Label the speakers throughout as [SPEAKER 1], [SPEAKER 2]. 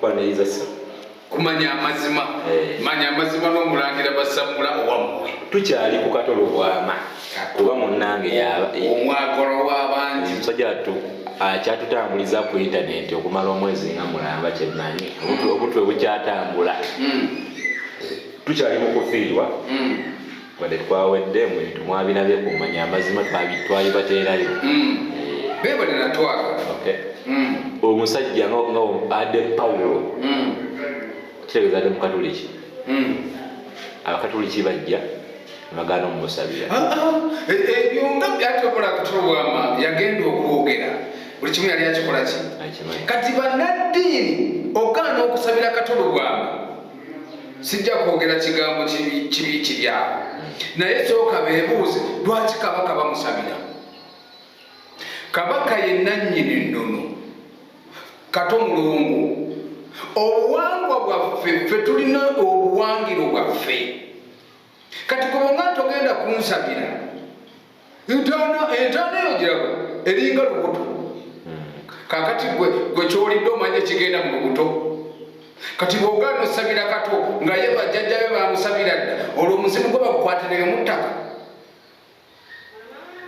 [SPEAKER 1] kwaniriza so
[SPEAKER 2] kumanya amazima manya amazima n'omulangira basamula owamwe
[SPEAKER 1] tukyali ku kato Lubwama kuba munnange yaba
[SPEAKER 2] omwagolo w'abangi
[SPEAKER 1] musajja akyatutambuliza ku internet okumala omwezi nga mulamba kyemanyi obutwe bukyatambula tukyali mu kufiirwa wadde twawedde mu bintu mwabirabye kumanya amazima twayibateerayo
[SPEAKER 2] bebalina twagala
[SPEAKER 1] omusajja nga ade Pawulo kitegeeza ade mukatuliki abakatuliki bajja magano mumusabira
[SPEAKER 2] ebyo nga byatokola Lubwama yagenda okwogera buli kimu yali akikola ki kati bannaddiini ogaana okusabira Lubwama sijja kwogera kigambo kibi kiryawo naye sooka beebuuze lwaki kabaka bamusabira kabaka ye nannyini nnono kato mulungu obuwangwa bwaffe ffe tulina obuwangiro bwaffe kati kubanga togenda kunsabira entaana eyo giraba eringa lubuto kakati gwe kyolidde omanye kigenda mu lubuto kati bw'ogaana osabira kato nga ye bajjajjabe bamusabira dda olwo omuzimu gwe bagukwatirire mu ttaka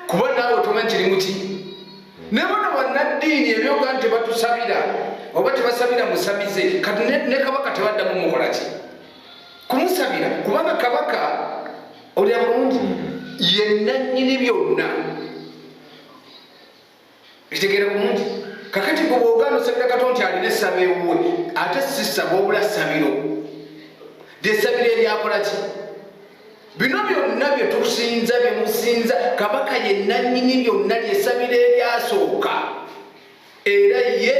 [SPEAKER 2] kuba naawe tomanyi kirimu ki ne bano bannaddiini ebyoga nti tebatusabira oba tebasabira musabize kati ne kabaka tebaddamu mukola ki kumusabira kubanga kabaka olya bulungi yennannyini byonna ekitegeera bulungi kakati gwe bw'ogaana osabira kato nti alina essaba ewuwe ate si ssaba obula ssabiro lyessabiro eryakola ki bino byonna bye tusinza bye musinza kabaka yennannyini byonna lyessabiro eryasooka era ye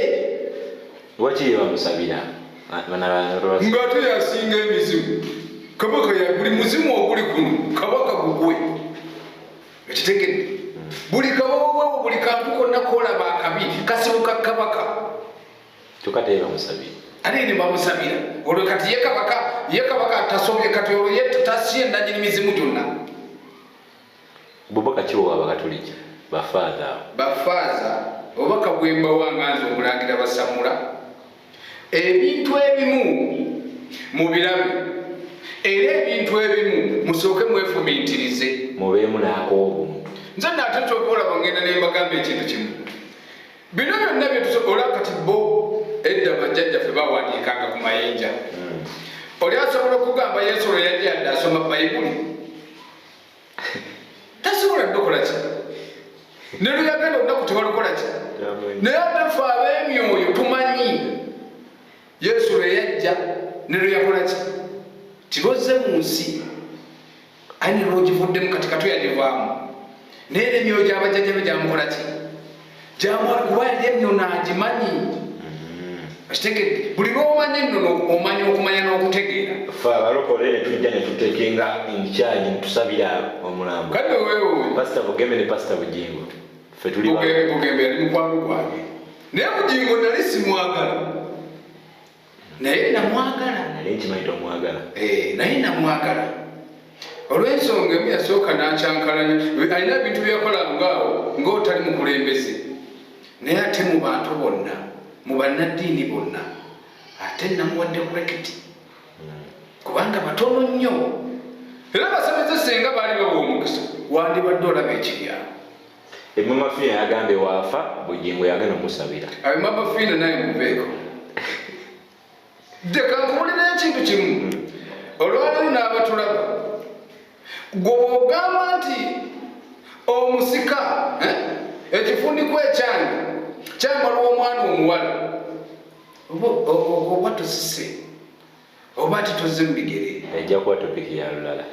[SPEAKER 1] lwaki ye bamusabira
[SPEAKER 2] ng'ate yasinga emizimu kabaka buli muzimu oguli kuno kabaka gugwe ekitegedde buli kawawawo buli kantu konna koolaba akabi kasibuka kabaka
[SPEAKER 1] tukate bamusabira
[SPEAKER 2] ate ne bamusabira olwo kati ye kabaka tasobye kati olwo ye tasye nannyini mizimu gyonna
[SPEAKER 1] bubaka kiwo abakatuliki
[SPEAKER 2] bafaaza obubaka bwemba wanganza omulangira basamula ebintu ebimu mubirabe era ebintu ebimu musooke mwefumiitirize
[SPEAKER 1] mubeemu n'ak'obuntu
[SPEAKER 2] nze naate kyokolaba ngenda nembagamba ekintu kimu bino byonna byetusobola kati bo edda bajjajjaffe bawandiikanga ku mayinja oli asobola okugamba yesu olwo yajja yadde asoma bayibuli tasobola ddokola ki ne luyagenda olunaku tebalukola ki naye ate ffe ab'emyoyo tumanyi yesu lwe yajja ne lweyakola ki tibozze mu nsi aye ne lwogivuddemu kati kato yagivaamu naye n'emyoyo gy'abajjajjabe gyamukola ki gyamwala kuba yali ennono agimanyi akitegedde buli lw'omanyi ennono omanyi okumanya n'okutegeera
[SPEAKER 1] ffe abalokole ne tujja ne tutekenga enkyayi ne tusabira omulambo
[SPEAKER 2] kale weewe
[SPEAKER 1] pasita Bugembe ne pasita Bujjingo ffe tuli
[SPEAKER 2] Bugembe yali mukwano gwange naye Bujjingo nali simwagala naye namwagala
[SPEAKER 1] naye nkimanyi tomwagala
[SPEAKER 2] naye namwagala olw'ensonga emu yasooka n'akyankalanya alina ebintu byakolangaawo ng'otali mukulembeze naye ate mu bantu bonna mu bannaddiini bonna ate namuwadde kurekiti kubanga batono nnyo era basabeze senga baali bawa omukisa wandibadde olaba ekiryawo
[SPEAKER 1] Mafiina yagambye waafa Bujjingo yagenda omusabira
[SPEAKER 2] Mafiina naye mubeeko dekankuwulira ekintu kimu olwaliwo n'abatulaba gwe bw'ogamba nti omusika ekifundiko ekyange kyambala omwana omuwala oba tosise oba ati tozze mu bigere
[SPEAKER 1] ejja kuba topiki ya lulala